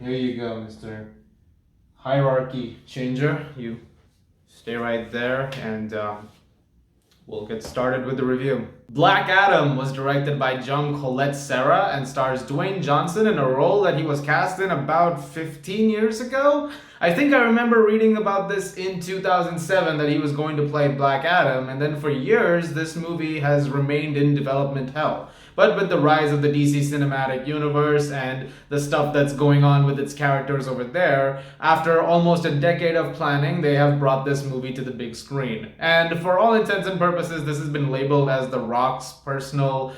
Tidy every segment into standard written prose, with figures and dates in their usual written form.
Here you go, Mr. Hierarchy Changer. You stay right there and we'll get started with the review. Black Adam was directed by collet-serra and stars Dwayne Johnson in a role that he was cast in about 15 years ago. I think I remember reading about this in 2007 that he was going to play Black Adam, and then for years this movie has remained in development hell. But with the rise of the DC cinematic universe and the stuff that's going on with its characters over there, after almost a decade of planning, they have brought this movie to the big screen. And for all intents and purposes, this has been labeled as The Rock's personal,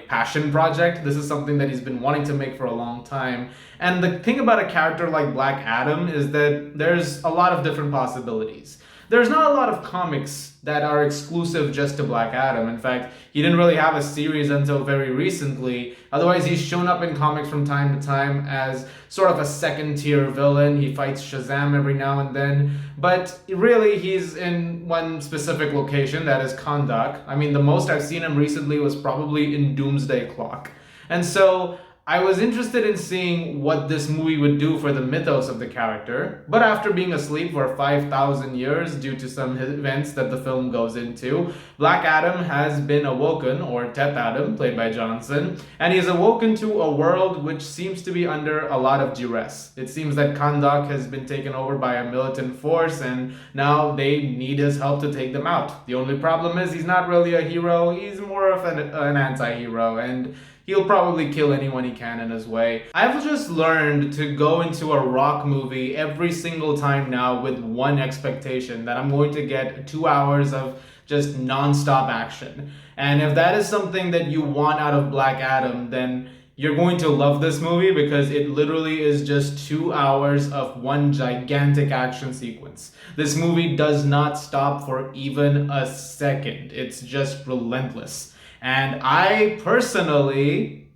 passion project. This is something that he's been wanting to make for a long time. And the thing about a character like Black Adam is that there's a lot of different possibilities. There's not a lot of comics that are exclusive just to Black Adam. In fact, he didn't really have a series until very recently. Otherwise, he's shown up in comics from time to time as sort of a second-tier villain. He fights Shazam every now and then. But really, he's in one specific location, that is Kahndaq. I mean, the most I've seen him recently was probably in Doomsday Clock. And so I was interested in seeing what this movie would do for the mythos of the character, but after being asleep for 5,000 years due to some events that the film goes into, Black Adam has been awoken, or Teth Adam, played by Johnson, and he's awoken to a world which seems to be under a lot of duress. It seems that Kahndaq has been taken over by a militant force, and now they need his help to take them out. The only problem is he's not really a hero, he's more of an anti-hero, and he'll probably kill anyone he can in his way. I've just learned to go into a Rock movie every single time now with one expectation, that I'm going to get 2 hours of just non-stop action. And if that is something that you want out of Black Adam, then you're going to love this movie, because it literally is just 2 hours of one gigantic action sequence. This movie does not stop for even a second. It's just relentless. And I personally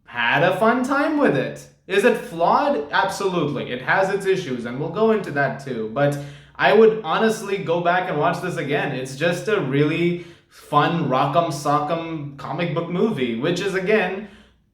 had a fun time with it. Is it flawed? Absolutely. It has its issues, and we'll go into that too. But I would honestly go back and watch this again. It's just a really fun rock'em sock'em comic book movie, which is, again,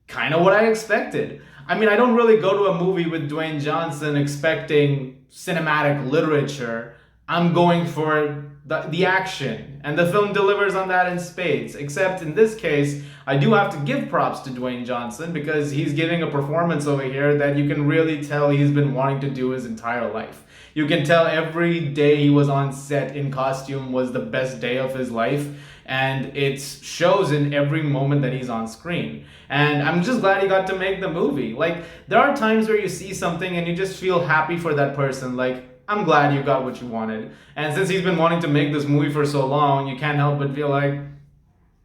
kind of what I expected. I mean, I don't really go to a movie with Dwayne Johnson expecting cinematic literature. I'm going for the action, and the film delivers on that in spades. Except in this case, I do have to give props to Dwayne Johnson, because he's giving a performance over here that you can really tell he's been wanting to do his entire life. You can tell every day he was on set in costume was the best day of his life, and it shows in every moment that he's on screen. And I'm just glad he got to make the movie. There are times where you see something and you just feel happy for that person. I'm glad you got what you wanted. And since he's been wanting to make this movie for so long, you can't help but feel like,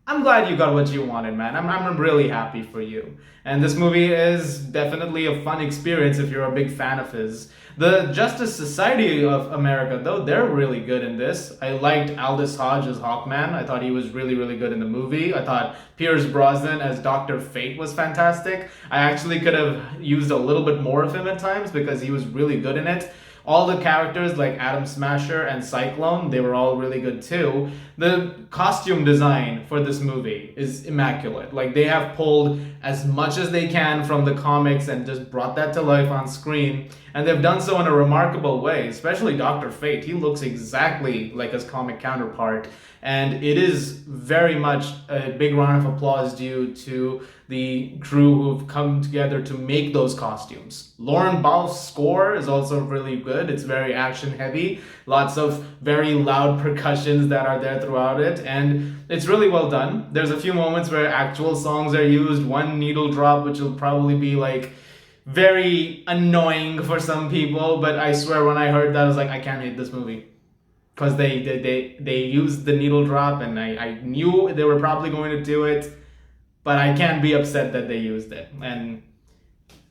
I'm glad you got what you wanted, man. I'm really happy for you. And this movie is definitely a fun experience if you're a big fan of his. The Justice Society of America, though, they're really good in this. I liked Aldous Hodge as Hawkman. I thought he was really, really good in the movie. I thought Pierce Brosnan as Dr. Fate was fantastic. I actually could have used a little bit more of him at times, because he was really good in it. All the characters like Atom Smasher and Cyclone, they were all really good too. The costume design for this movie is immaculate. They have pulled as much as they can from the comics and just brought that to life on screen. And they've done so in a remarkable way, especially Dr. Fate. He looks exactly like his comic counterpart. And it is very much a big round of applause due to the crew who've come together to make those costumes. Lauren Ball's score is also really good. It's very action heavy. Lots of very loud percussions that are there throughout it. And it's really well done. There's a few moments where actual songs are used. One needle drop, which will probably be very annoying for some people. But I swear when I heard that, I was like, I can't hate this movie. Because they used the needle drop, and I knew they were probably going to do it, but I can't be upset that they used it. And,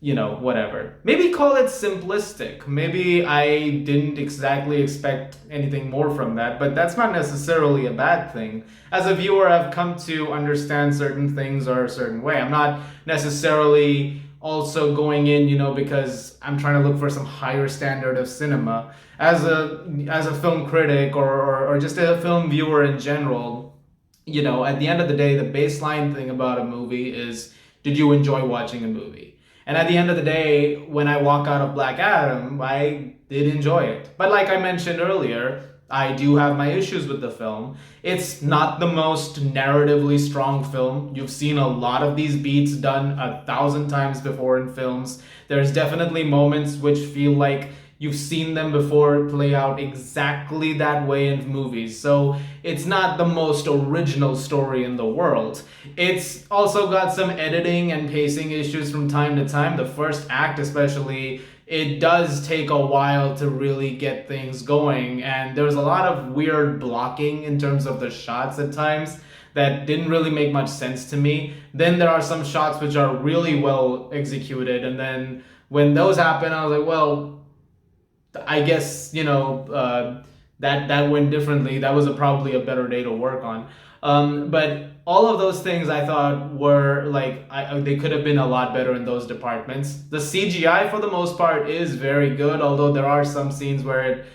whatever. Maybe call it simplistic. Maybe I didn't exactly expect anything more from that, but that's not necessarily a bad thing. As a viewer, I've come to understand certain things are a certain way. I'm not necessarily also going in, because I'm trying to look for some higher standard of cinema. As a film critic or just a film viewer in general, at the end of the day, the baseline thing about a movie is, did you enjoy watching a movie? And at the end of the day, when I walk out of Black Adam, I did enjoy it. But like I mentioned earlier, I do have my issues with the film. It's not the most narratively strong film. You've seen a lot of these beats done 1,000 times before in films. There's definitely moments which feel like you've seen them before play out exactly that way in movies. So it's not the most original story in the world. It's also got some editing and pacing issues from time to time. The first act especially, it does take a while to really get things going, and there's a lot of weird blocking in terms of the shots at times that didn't really make much sense to me. Then there are some shots which are really well executed, and then when those happen, I was like, well, I guess, that went differently. That was probably a better day to work on. But all of those things I thought were like, they could have been a lot better in those departments. The CGI for the most part is very good, although there are some scenes where it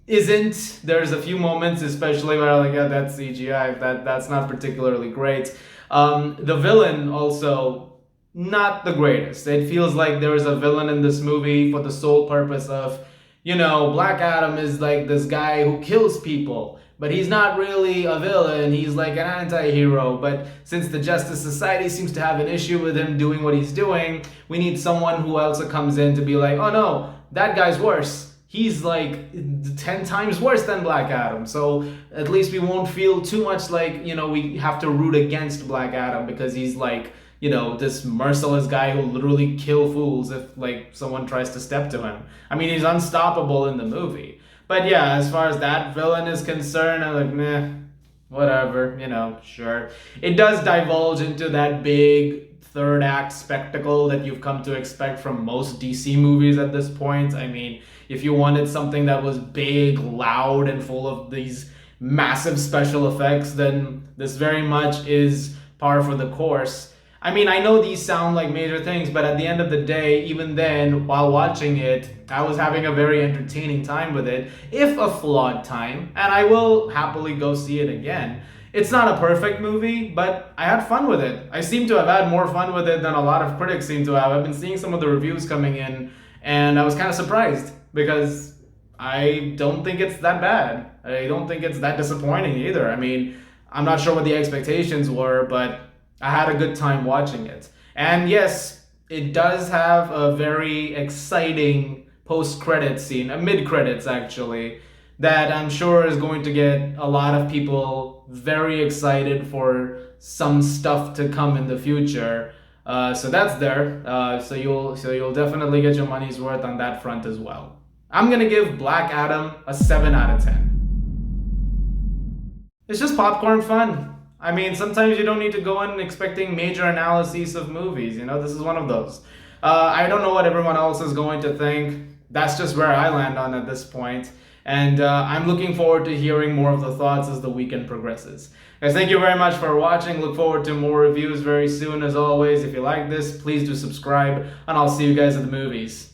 isn't. There's a few moments especially where I'm like, yeah, that's CGI. That's not particularly great. The villain also not the greatest. It feels like there is a villain in this movie for the sole purpose of, Black Adam is like this guy who kills people, but he's not really a villain. He's like an anti-hero. But since the Justice Society seems to have an issue with him doing what he's doing, we need someone who also comes in to be like, oh no, that guy's worse. He's like 10 times worse than Black Adam. So at least we won't feel too much like, we have to root against Black Adam because he's like, this merciless guy who'll literally kill fools if like someone tries to step to him. I mean, he's unstoppable in the movie. But yeah, as far as that villain is concerned, I'm like, meh, whatever, sure. It does divulge into that big third act spectacle that you've come to expect from most DC movies at this point. I mean, if you wanted something that was big, loud, and full of these massive special effects, then this very much is par for the course. I mean, I know these sound like major things, but at the end of the day, even then, while watching it, I was having a very entertaining time with it, if a flawed time, and I will happily go see it again. It's not a perfect movie, but I had fun with it. I seem to have had more fun with it than a lot of critics seem to have. I've been seeing some of the reviews coming in, and I was kind of surprised, because I don't think it's that bad. I don't think it's that disappointing either. I mean, I'm not sure what the expectations were, but I had a good time watching it. And yes, it does have a very exciting post-credit scene, a mid-credits actually, that I'm sure is going to get a lot of people very excited for some stuff to come in the future. So that's there. So you'll definitely get your money's worth on that front as well. I'm gonna give Black Adam a 7 out of 10. It's just popcorn fun. I mean, sometimes you don't need to go in expecting major analyses of movies. This is one of those. I don't know what everyone else is going to think. That's just where I land on at this point. And I'm looking forward to hearing more of the thoughts as the weekend progresses. Guys, thank you very much for watching. Look forward to more reviews very soon. As always, if you like this, please do subscribe. And I'll see you guys at the movies.